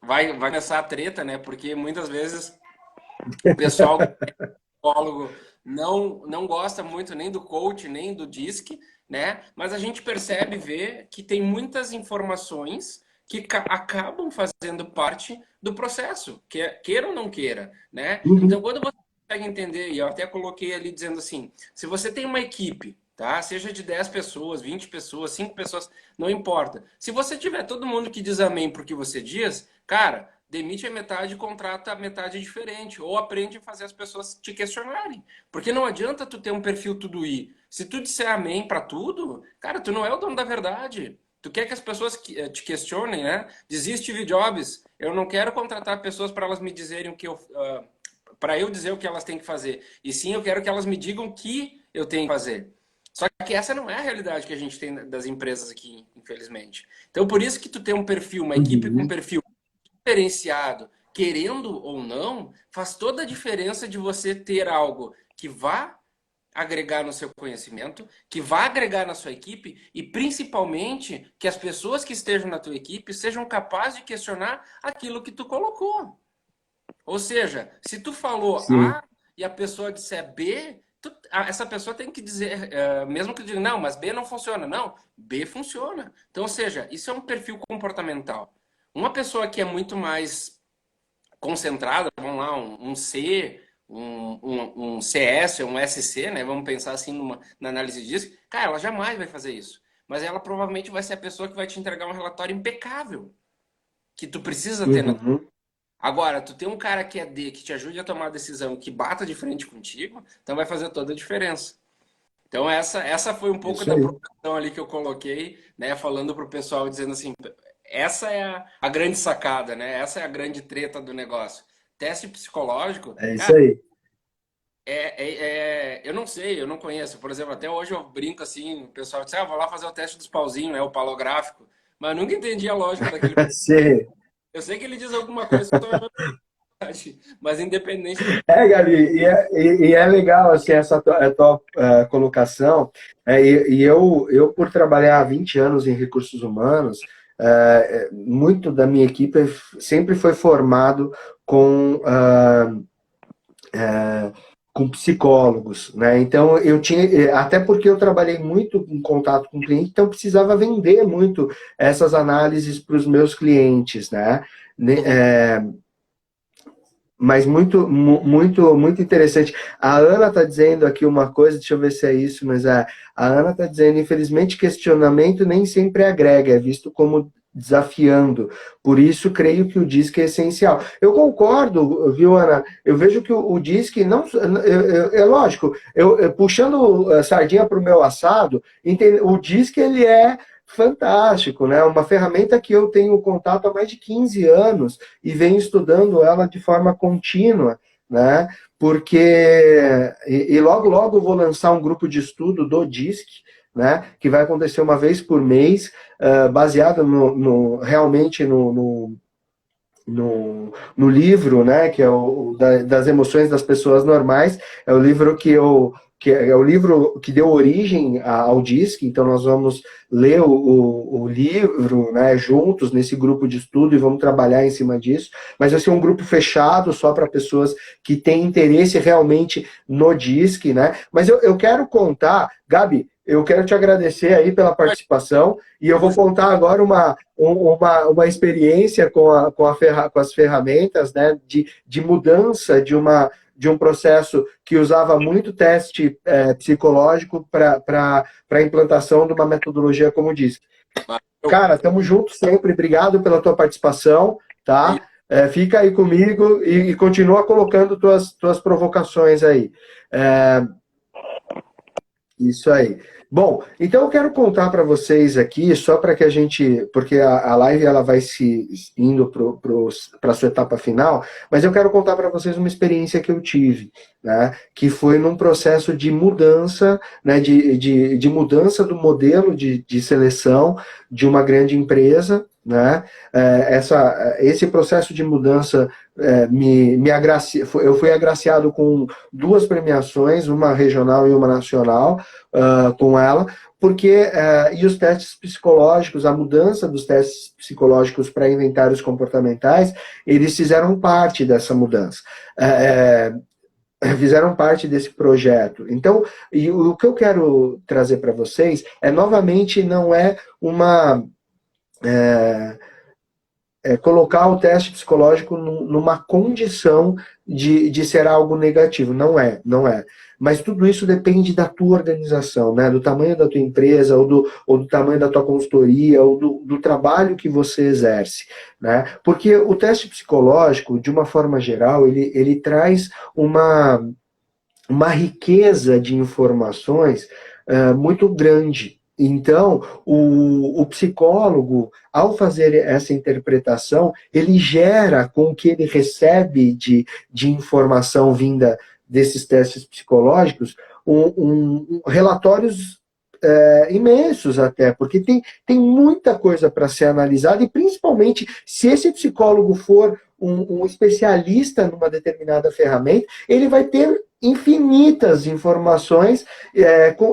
vai começar a treta, né? Porque muitas vezes o pessoal que é psicólogo não gosta muito nem do coach, nem do DISC, né? Mas a gente percebe, vê que tem muitas informações que acabam fazendo parte do processo, queira ou não queira, né? Então, quando você consegue entender, e eu até coloquei ali dizendo assim, se você tem uma equipe, tá? Seja de 10 pessoas, 20 pessoas, 5 pessoas, não importa. Se você tiver todo mundo que diz amém pro que você diz, cara, demite a metade e contrata a metade diferente. Ou aprende a fazer as pessoas te questionarem. Porque não adianta tu ter um perfil tudo I. Se tu disser amém para tudo, cara, tu não é o dono da verdade. Tu quer que as pessoas te questionem, né? Diz Steve Jobs, eu não quero contratar pessoas para elas me dizerem o que eu... para eu dizer o que elas têm que fazer. E sim, eu quero que elas me digam o que eu tenho que fazer. Só que essa não é a realidade que a gente tem das empresas aqui, infelizmente. Então, por isso que tu tem um perfil, uma equipe com um perfil diferenciado, querendo ou não, faz toda a diferença de você ter algo que vá agregar no seu conhecimento, que vá agregar na sua equipe e, principalmente, que as pessoas que estejam na tua equipe sejam capazes de questionar aquilo que tu colocou. Ou seja, se tu falou Sim. A e a pessoa disser B, essa pessoa tem que dizer, mesmo que diga, não, mas B não funciona. Não, B funciona. Então, ou seja, isso é um perfil comportamental. Uma pessoa que é muito mais concentrada, vamos lá, um C, um CS, um SC, né? Vamos pensar assim na análise disso. Cara, ela jamais vai fazer isso. Mas ela provavelmente vai ser a pessoa que vai te entregar um relatório impecável, que tu precisa ter na... Uhum. Agora, tu tem um cara que é D, que te ajude a tomar a decisão, que bata de frente contigo, então vai fazer toda a diferença. Então essa foi um pouco Isso da aí. provocação ali que eu coloquei, né, falando pro pessoal, dizendo assim, essa é a grande sacada, né? Essa é a grande treta do negócio. Teste psicológico, É isso cara, aí. eu não sei, eu não conheço. Por exemplo, até hoje eu brinco assim, o pessoal diz, vou lá fazer o teste dos pauzinhos, né, o palográfico, mas eu nunca entendi a lógica daquele. Sim. Eu sei que ele diz alguma coisa, mas independente do... Gabi, e é legal assim, essa tua colocação. Eu, por trabalhar há 20 anos em recursos humanos, muito da minha equipe sempre foi formado com, com psicólogos, né? Então eu tinha, até porque eu trabalhei muito em contato com o cliente, então eu precisava vender muito essas análises para os meus clientes, né? Mas muito interessante. A Ana está dizendo aqui uma coisa, deixa eu ver se é isso, mas a Ana está dizendo, infelizmente, questionamento nem sempre agrega, é visto como desafiando. Por isso, creio que o DISC é essencial. Eu concordo, viu, Ana? Eu vejo que o DISC, não, é lógico, puxando a sardinha para o meu assado, o DISC, ele é fantástico, né? Uma ferramenta que eu tenho contato há mais de 15 anos e venho estudando ela de forma contínua, né? Porque e logo logo eu vou lançar um grupo de estudo do DISC, né? Que vai acontecer uma vez por mês, baseado realmente no livro, né, que é das emoções das pessoas normais. É o livro que é o livro que deu origem ao DISC, então nós vamos ler o livro, né, juntos nesse grupo de estudo e vamos trabalhar em cima disso, mas vai ser um grupo fechado só para pessoas que têm interesse realmente no DISC, né, mas eu quero contar, Gabi, eu quero te agradecer aí pela participação e eu vou contar agora uma experiência com as ferramentas, né, de mudança de um processo que usava muito teste psicológico para a implantação de uma metodologia como diz. Cara, estamos juntos sempre. Obrigado pela tua participação, tá? Fica aí comigo e continua colocando tuas provocações aí. Isso aí. Bom, então eu quero contar para vocês aqui, só para que a gente, porque a live ela vai se indo para a sua etapa final, mas eu quero contar para vocês uma experiência que eu tive, né, que foi num processo de mudança, né, de mudança do modelo de seleção de uma grande empresa, né, esse processo de mudança eu fui agraciado com 2 premiações, uma regional e uma nacional, com ela, porque e os testes psicológicos, a mudança dos testes psicológicos para inventários comportamentais, eles fizeram parte dessa mudança. Fizeram parte desse projeto. Então, e o que eu quero trazer para vocês novamente, não é uma... colocar o teste psicológico numa condição de ser algo negativo. Não é. Mas tudo isso depende da tua organização, né? Do tamanho da tua empresa, ou do tamanho da tua consultoria, ou do trabalho que você exerce, né? Porque o teste psicológico, de uma forma geral, ele traz uma riqueza de informações muito grande. Então, o psicólogo, ao fazer essa interpretação, ele gera com o que ele recebe de informação vinda desses testes psicológicos, relatórios imensos até, porque tem muita coisa para ser analisada, e principalmente se esse psicólogo for um especialista numa determinada ferramenta, ele vai ter infinitas informações,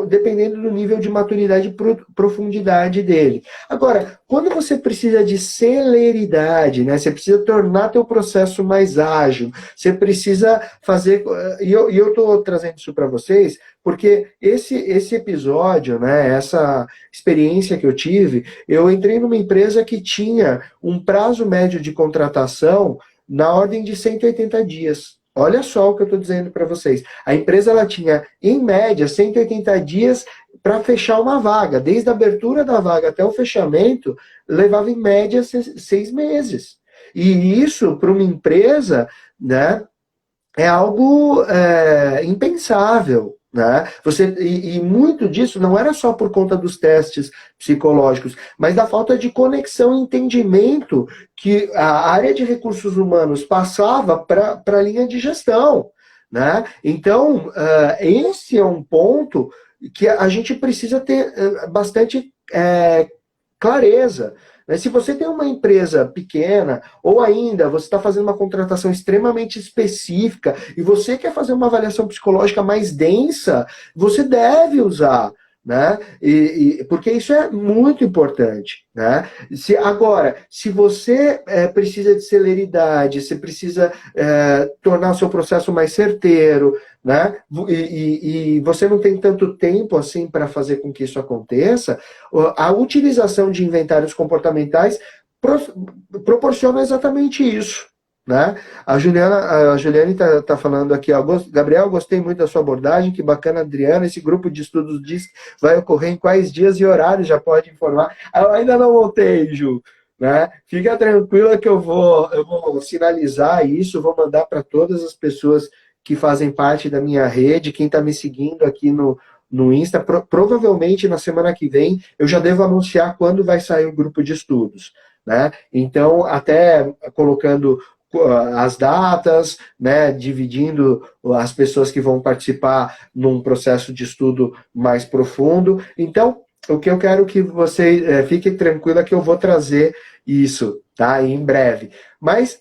dependendo do nível de maturidade e profundidade dele. Agora, quando você precisa de celeridade, né, você precisa tornar teu processo mais ágil, você precisa fazer... E eu estou trazendo isso para vocês, porque esse episódio, né, essa experiência que eu tive, eu entrei numa empresa que tinha um prazo médio de contratação na ordem de 180 dias. Olha só o que eu estou dizendo para vocês. A empresa ela tinha, em média, 180 dias para fechar uma vaga. Desde a abertura da vaga até o fechamento, levava em média 6 meses. E isso, para uma empresa, né, é algo impensável. Né? E muito disso não era só por conta dos testes psicológicos, mas da falta de conexão e entendimento que a área de recursos humanos passava para a linha de gestão. Né? Então, esse é um ponto que a gente precisa ter bastante clareza. Se você tem uma empresa pequena, ou ainda você está fazendo uma contratação extremamente específica, e você quer fazer uma avaliação psicológica mais densa, você deve usar, né? Porque isso é muito importante. Né? Agora, se você precisa de celeridade, você precisa tornar o seu processo mais certeiro, né? E você não tem tanto tempo assim para fazer com que isso aconteça, a utilização de inventários comportamentais proporciona exatamente isso. Né? A Juliane está falando aqui, ó, Gabriel, gostei muito da sua abordagem, que bacana, Adriana, esse grupo de estudos diz que vai ocorrer em quais dias e horários, já pode informar. Eu ainda não montei, Ju, né? Fica tranquila que eu vou sinalizar isso, vou mandar para todas as pessoas que fazem parte da minha rede, quem está me seguindo aqui no Insta, provavelmente na semana que vem eu já devo anunciar quando vai sair o grupo de estudos. Né? Então, até colocando as datas, né, dividindo as pessoas que vão participar num processo de estudo mais profundo. Então, o que eu quero que você fique tranquila que eu vou trazer isso, tá? Em breve. Mas,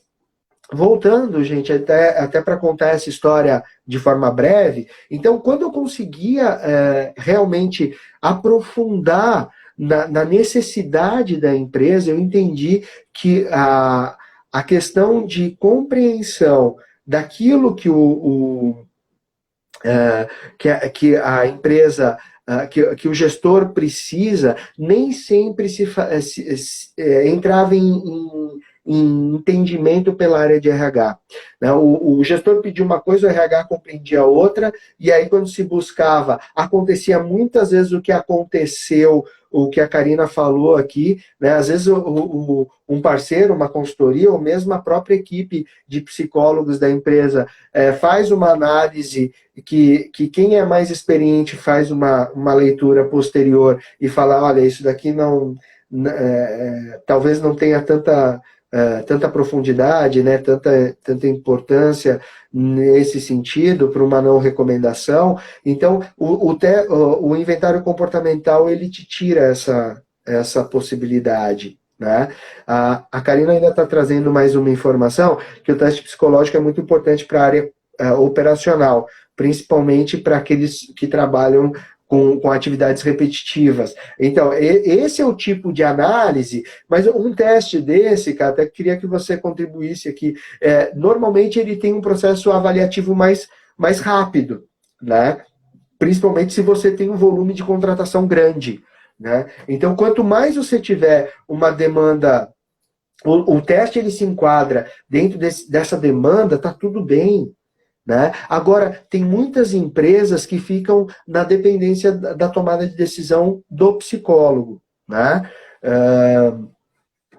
voltando, gente, até para contar essa história de forma breve, então, quando eu conseguia realmente aprofundar na necessidade da empresa, eu entendi que a questão de compreensão daquilo que que a empresa, que o gestor precisa, nem sempre entrava em entendimento pela área de RH. Né? O gestor pediu uma coisa, o RH compreendia outra, e aí quando se buscava, acontecia muitas vezes o que aconteceu, o que a Karina falou aqui, né? Às vezes um parceiro, uma consultoria, ou mesmo a própria equipe de psicólogos da empresa faz uma análise que quem é mais experiente faz uma leitura posterior e fala, olha, isso daqui não talvez não tenha tanta profundidade, né, tanta importância nesse sentido para uma não recomendação. Então, o inventário comportamental, ele te tira essa possibilidade. Né? A Karina ainda está trazendo mais uma informação, que o teste psicológico é muito importante para a área operacional, principalmente para aqueles que trabalham com atividades repetitivas. Então, esse é o tipo de análise, mas um teste desse, cara, até queria que você contribuísse aqui, normalmente ele tem um processo avaliativo mais rápido, né? Principalmente se você tem um volume de contratação grande, né? Então, quanto mais você tiver uma demanda, o teste ele se enquadra dentro dessa demanda, tá tudo bem. Né? Agora, tem muitas empresas que ficam na dependência da tomada de decisão do psicólogo. Né?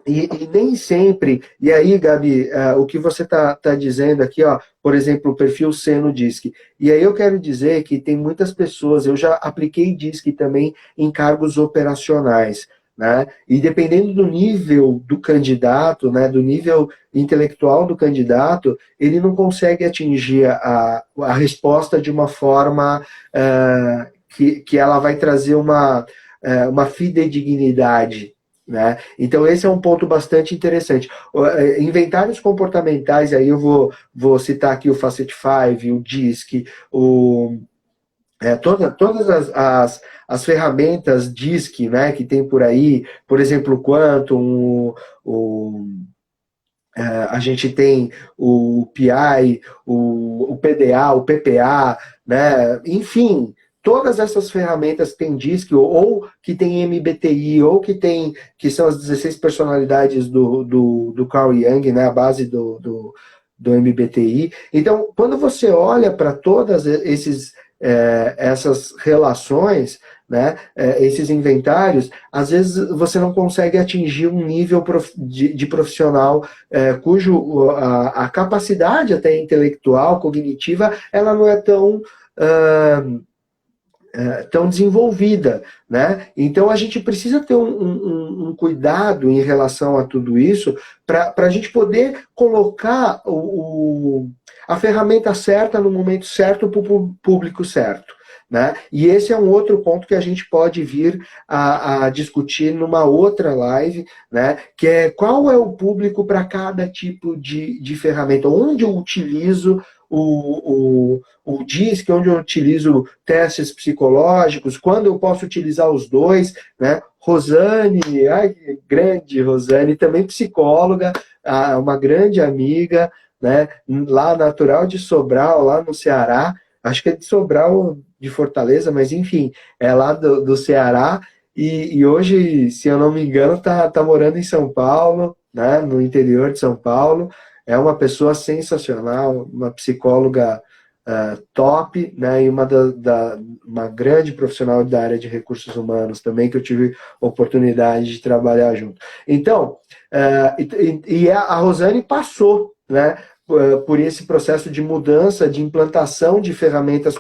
E nem sempre, e aí, Gabi, o que você está dizendo aqui, ó, por exemplo, o perfil C no DISC, e aí eu quero dizer que tem muitas pessoas, eu já apliquei DISC também em cargos operacionais, né? E dependendo do nível do candidato, né, do nível intelectual do candidato, ele não consegue atingir a resposta de uma forma que ela vai trazer uma fidedignidade. Né? Então esse é um ponto bastante interessante. Inventários comportamentais, aí eu vou citar aqui o Facet 5, o DISC, todas as ferramentas DISC, né, que tem por aí, por exemplo, o Quantum, a gente tem o PI, o PDA, o PPA, né, enfim, todas essas ferramentas têm DISC, ou que tem MBTI, ou que são as 16 personalidades do Carl Jung, né, a base do MBTI. Então, quando você olha para todas essas relações, né, esses inventários, às vezes você não consegue atingir um nível de profissional cujo a capacidade até intelectual, cognitiva, ela não é tão desenvolvida, né? Então a gente precisa ter um cuidado em relação a tudo isso para a gente poder colocar a ferramenta certa no momento certo para o público certo. Né? E esse é um outro ponto que a gente pode vir a discutir numa outra live, né? Que é qual é o público para cada tipo de ferramenta, onde eu utilizo o DISC, onde eu utilizo testes psicológicos, quando eu posso utilizar os dois, né? Rosane, grande Rosane, também psicóloga, uma grande amiga, né? Lá natural de Sobral, lá no Ceará, acho que é de Sobral, de Fortaleza, mas enfim, é lá do Ceará, e hoje, se eu não me engano, tá morando em São Paulo, né? No interior de São Paulo. É uma pessoa sensacional, uma psicóloga top, né, e uma grande profissional da área de recursos humanos também, que eu tive oportunidade de trabalhar junto. Então, a Rosane passou, né, por esse processo de mudança, de implantação de ferramentas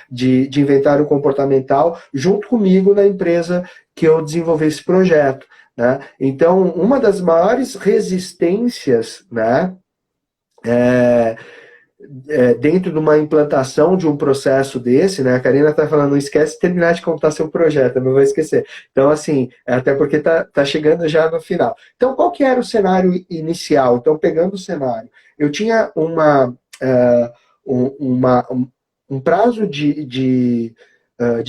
de inventário comportamental, junto comigo na empresa que eu desenvolvi esse projeto. Né? Então, uma das maiores resistências, né, dentro de uma implantação de um processo desse, né? A Karina está falando, não esquece de terminar de contar seu projeto, eu não vou esquecer. Então, assim, até porque tá chegando já no final. Então, qual que era o cenário inicial? Então, pegando o cenário, eu tinha um prazo de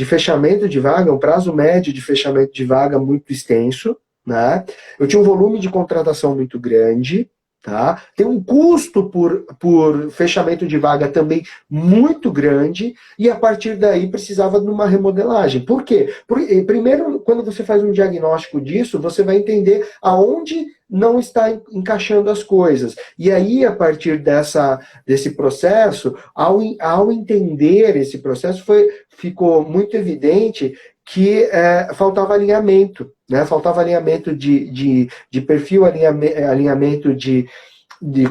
fechamento de vaga, um prazo médio de fechamento de vaga muito extenso, né? Eu tinha um volume de contratação muito grande, tá? Tem um custo por fechamento de vaga também muito grande, e a partir daí precisava de uma remodelagem. Por quê? Porque, primeiro, quando você faz um diagnóstico disso, você vai entender aonde não está encaixando as coisas. E aí, a partir desse processo, ao entender esse processo, ficou muito evidente que faltava alinhamento, né? Faltava alinhamento de perfil, alinhamento de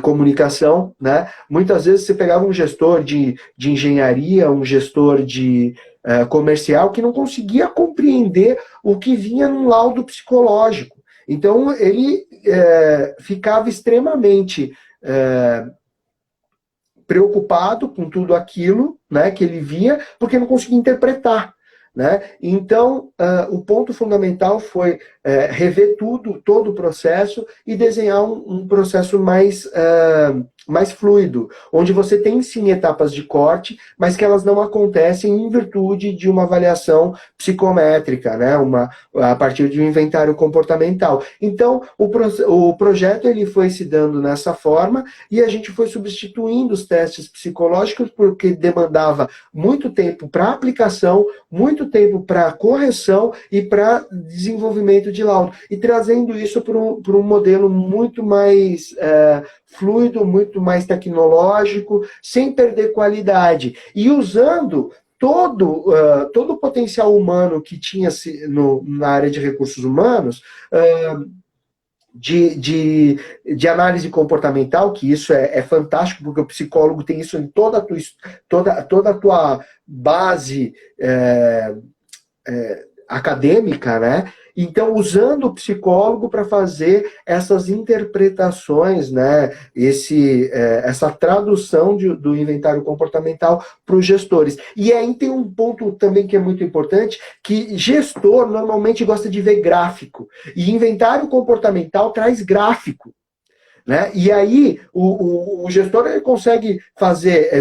comunicação, né? Muitas vezes você pegava um gestor de engenharia, um gestor de comercial, que não conseguia compreender o que vinha num laudo psicológico. Então, ele ficava extremamente preocupado com tudo aquilo, né, que ele via, porque não conseguia interpretar. Né? Então, o ponto fundamental foi rever todo o processo e desenhar um processo mais fluido, onde você tem sim etapas de corte, mas que elas não acontecem em virtude de uma avaliação psicométrica, né? A partir de um inventário comportamental. Então, o projeto ele foi se dando nessa forma, e a gente foi substituindo os testes psicológicos, porque demandava muito tempo para aplicação, muito tempo para correção e para desenvolvimento de laudo, e trazendo isso para um modelo muito mais fluido, muito mais tecnológico, sem perder qualidade, e usando todo o potencial humano que tinha na área de recursos humanos, de análise comportamental, que isso é fantástico, porque o psicólogo tem isso em toda a tua base acadêmica, né? Então, usando o psicólogo para fazer essas interpretações, né? Essa tradução do inventário comportamental para os gestores. E aí tem um ponto também que é muito importante, que gestor normalmente gosta de ver gráfico. E inventário comportamental traz gráfico. Né? E aí o gestor ele consegue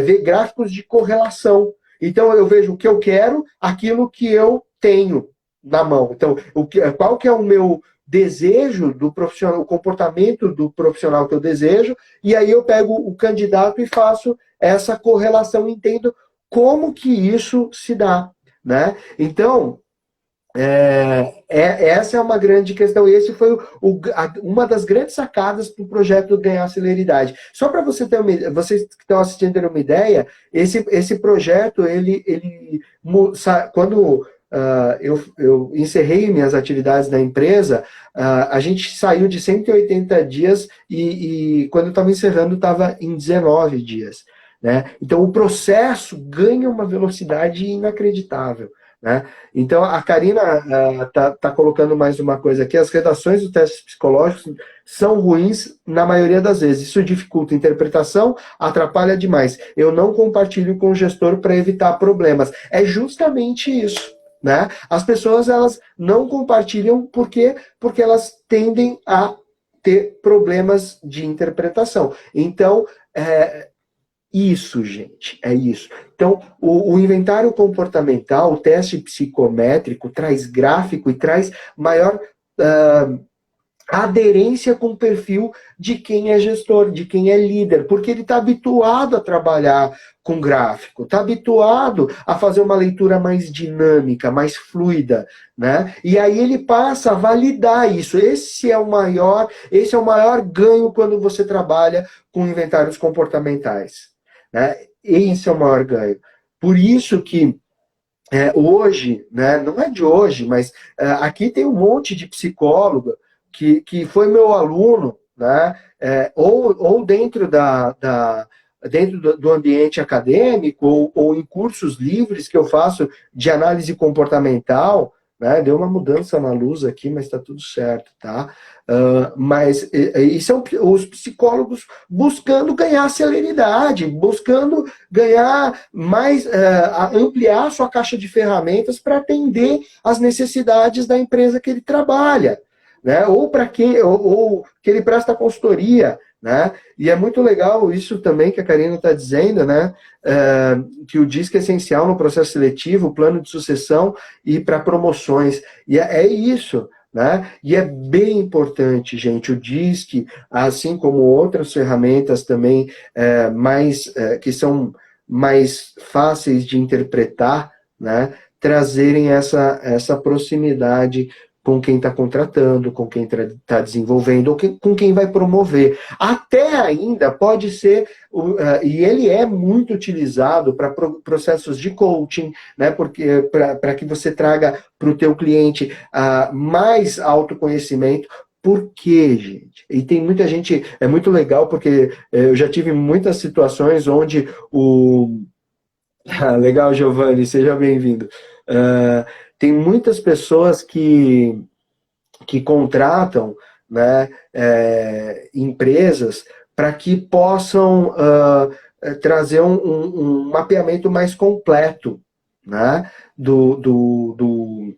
ver gráficos de correlação. Então, eu vejo o que eu quero, aquilo que eu tenho na mão. Então, qual que é o meu desejo do profissional, o comportamento do profissional que eu desejo, e aí eu pego o candidato e faço essa correlação, entendo como que isso se dá. Né? Então, essa é uma grande questão, e esse foi uma das grandes sacadas do projeto Ganhar Celeridade. Só para vocês que estão assistindo terem uma ideia, esse projeto, quando eu encerrei minhas atividades na empresa, a gente saiu de 180 dias e quando eu estava encerrando, estava em 19 dias. Né? Então, o processo ganha uma velocidade inacreditável. Né? Então, a Karina tá colocando mais uma coisa aqui. As redações dos testes psicológicos são ruins na maioria das vezes. Isso dificulta a interpretação, atrapalha demais. Eu não compartilho com o gestor para evitar problemas. É justamente isso. Né? As pessoas elas não compartilham porque elas tendem a ter problemas de interpretação. Então, isso, gente, é isso. Então, o inventário comportamental, o teste psicométrico, traz gráfico e traz maior aderência com o perfil de quem é gestor, de quem é líder, porque ele está habituado a trabalhar com gráfico, está habituado a fazer uma leitura mais dinâmica, mais fluida, né? E aí ele passa a validar isso. Esse é o maior ganho quando você trabalha com inventários comportamentais, né? Esse é o maior ganho. Por isso que hoje, né, não é de hoje, mas aqui tem um monte de psicólogo que foi meu aluno, né, ou dentro dentro do ambiente acadêmico, ou em cursos livres que eu faço de análise comportamental, né, deu uma mudança na luz aqui, mas está tudo certo, tá? E são os psicólogos buscando ganhar celeridade, buscando ganhar mais, ampliar a sua caixa de ferramentas para atender às necessidades da empresa que ele trabalha. Né? Ou para que ele presta consultoria, né? E é muito legal isso também que a Karina está dizendo, né? Que o DISC é essencial no processo seletivo, plano de sucessão e para promoções. E é isso. né? E é bem importante, gente, o DISC, assim como outras ferramentas também que são mais fáceis de interpretar, né? Trazerem essa proximidade com quem está contratando, com quem está desenvolvendo, ou com quem vai promover. Até ainda pode ser, e ele é muito utilizado para processos de coaching, né, porque para que você traga para o teu cliente mais autoconhecimento. Por quê, gente? E tem muita gente, é muito legal, porque eu já tive muitas situações onde legal, Giovanni, seja bem-vindo. Tem muitas pessoas que contratam, né, empresas para que possam trazer um mapeamento mais completo, né, do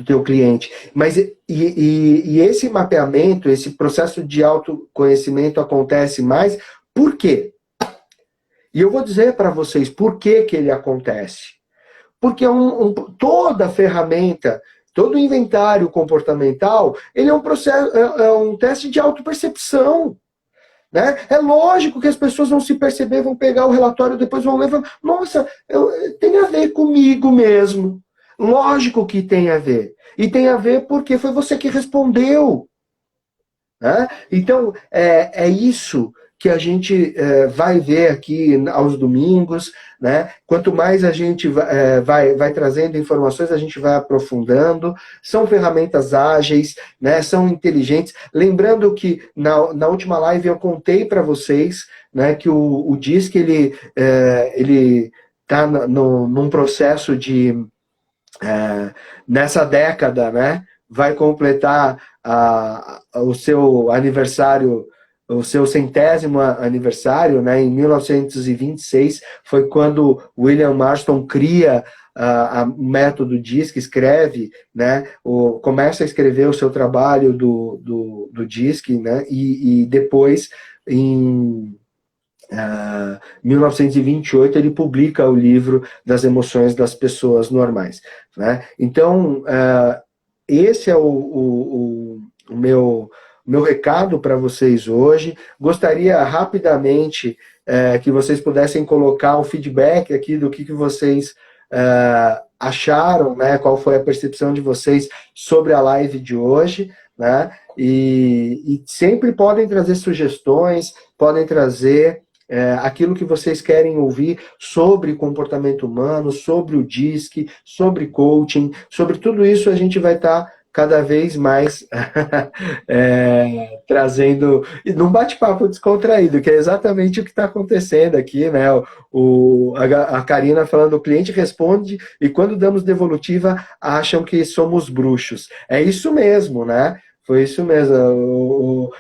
teu cliente. Mas e esse mapeamento, esse processo de autoconhecimento acontece mais, por quê? E eu vou dizer para vocês por que ele acontece. Porque toda ferramenta, todo inventário comportamental, ele é um processo, um teste de autopercepção. Né? É lógico que as pessoas vão se perceber, vão pegar o relatório, depois vão ler e falar, nossa, tem a ver comigo mesmo. Lógico que tem a ver. E tem a ver porque foi você que respondeu. Né? Então, é isso que a gente vai ver aqui aos domingos, né? Quanto mais a gente vai trazendo informações, a gente vai aprofundando. São ferramentas ágeis, né? São inteligentes. Lembrando que na última live eu contei para vocês, né, que o DISC ele está num processo de nessa década, né? Vai completar o seu aniversário, o seu 100º aniversário, né? Em 1926 foi quando William Marston cria o método DISC, escreve, né? Começa a escrever o seu trabalho do DISC, né? E depois, em 1928, ele publica o livro das emoções das pessoas normais, né? Então, esse é o meu recado para vocês hoje. Gostaria rapidamente que vocês pudessem colocar um feedback aqui do que vocês acharam, né? Qual foi a percepção de vocês sobre a live de hoje, né? E sempre podem trazer sugestões, podem trazer aquilo que vocês querem ouvir sobre comportamento humano, sobre o DISC, sobre coaching, sobre tudo isso a gente vai estar cada vez mais trazendo, num bate-papo descontraído, que é exatamente o que está acontecendo aqui, né? A Karina falando, o cliente responde e quando damos devolutiva acham que somos bruxos. É isso mesmo, né? Foi isso mesmo.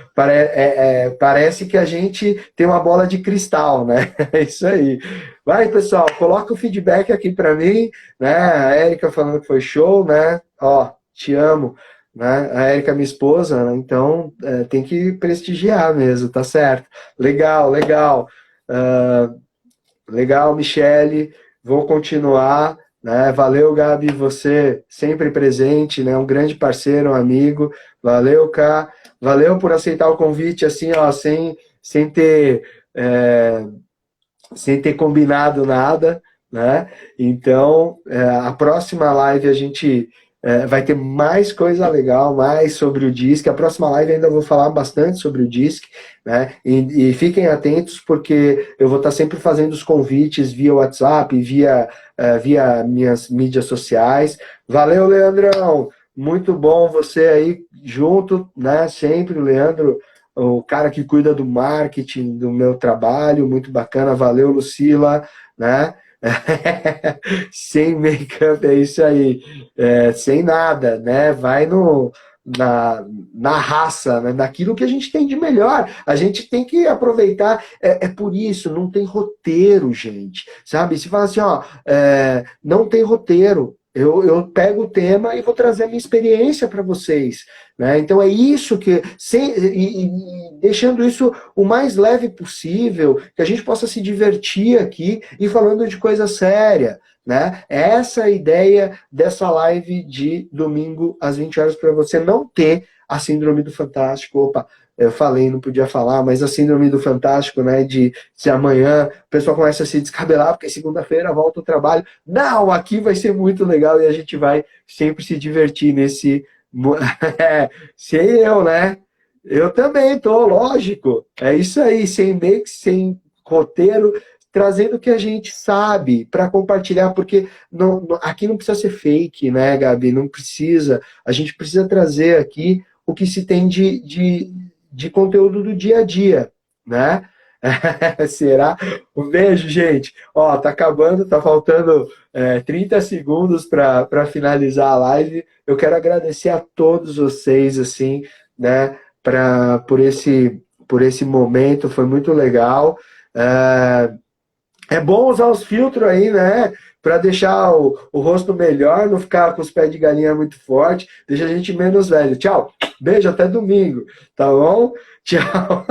Parece que a gente tem uma bola de cristal, né? É isso aí. Vai, pessoal, coloca o feedback aqui para mim, né? A Érica falando que foi show, né? Ó, te amo, né? A Érica, minha esposa, né? Então tem que prestigiar mesmo, tá certo? Legal, legal. Legal, Michele. Vou continuar. Né? Valeu, Gabi, você sempre presente, né? Um grande parceiro, um amigo. Valeu, Cá. Valeu por aceitar o convite, assim, ó, sem ter combinado nada, né? Então, a próxima live a gente vai ter mais coisa legal, mais sobre o DISC. A próxima live ainda vou falar bastante sobre o DISC, né? E fiquem atentos, porque eu vou estar sempre fazendo os convites via WhatsApp, via minhas mídias sociais. Valeu, Leandrão! Muito bom você aí junto, né? Sempre, o Leandro, o cara que cuida do marketing do meu trabalho, muito bacana. Valeu, Lucila, né? Sem make-up, é isso aí. Sem nada, né? Vai na raça, né? Naquilo que a gente tem de melhor. A gente tem que aproveitar. É por isso, não tem roteiro, gente. Sabe? Se fala assim, ó, não tem roteiro. Eu pego o tema e vou trazer a minha experiência para vocês, né? Então é isso que, deixando isso o mais leve possível, que a gente possa se divertir aqui e falando de coisa séria, né? Essa é a ideia dessa live de domingo às 20 horas, para você não ter a síndrome do fantástico. Opa, eu falei, não podia falar, mas a síndrome do fantástico, né, de se amanhã o pessoal começa a se descabelar, porque segunda-feira volta o trabalho. Não, aqui vai ser muito legal e a gente vai sempre se divertir nesse... Sei eu, né? Eu também tô, lógico. É isso aí, sem mix, sem roteiro, trazendo o que a gente sabe para compartilhar, porque aqui não precisa ser fake, né, Gabi? Não precisa. A gente precisa trazer aqui o que se tem de conteúdo do dia a dia, né? Será? Um beijo, gente. Ó, tá acabando, tá faltando 30 segundos para finalizar a live. Eu quero agradecer a todos vocês, assim, né, por esse momento, foi muito legal. É bom usar os filtros aí, né? Para deixar o rosto melhor, não ficar com os pés de galinha muito forte, deixa a gente menos velho. Tchau. Beijo, até domingo. Tá bom? Tchau.